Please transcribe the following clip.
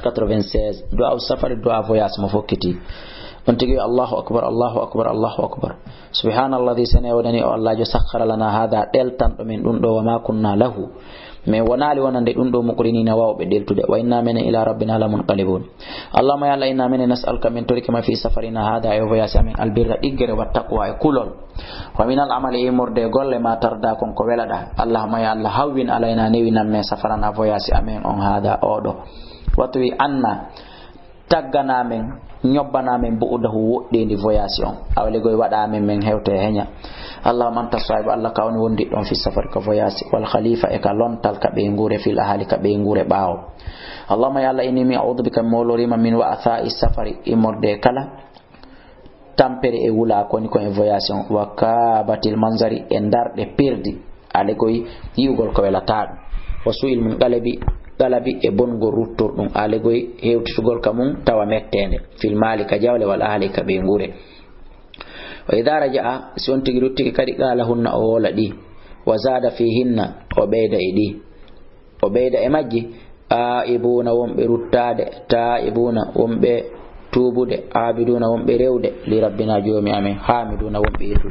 96 du'a safar du'a voyage mo fokkiti on tigi Allahu akbar Allahu akbar Allahu akbar subhanalladhi sana wadani o Allah jo sakhara lana hada deltan do men dum do wa ma kunna lahu me wonali wonande dum do muqrini na wawbe deltude wa inna min ila rabbina lamunqalibun Allahumma ya Allah inna min nas'aluka min turika ma fi safarina hada ya voyage amin albirra diggere wa taqwa e kulol wa min al amali murde golle ma tarda kon ko welada Allahumma ya Allah hawwin alaina newinam me safarana voyage amin on hada odo watwi anna taggana men ñobbana men buudahu woddendi voyage on awle goy wada men hewte henya Allahumma anta sahib Allah ka woni wondi don fi safar ka voyage wal khalifa e ka lontal ka be ngure fil ahli ka be ngure baawo Allahumma ya Allah inni a'udhu bika min min wa atha'i safari imorde kala tampere e wula ko ni ko en voyage on wa kabatil manzari e darde perdi ale goy yugol ko welata wa su'il mun galabi e bongo ruttor dum ale goy hewtitugol kamum tawa mettende fil malika jawle wal ahli ka be ngure wa idha raja'a si on tigi ruttiki kadi qala hunna o wala di wa zada fihinna o beyda e majji aibuna wombe ruttade taibuna wombe tubude abiduna wombe rewde li rabbina joomi amen hamiduna wombe yetude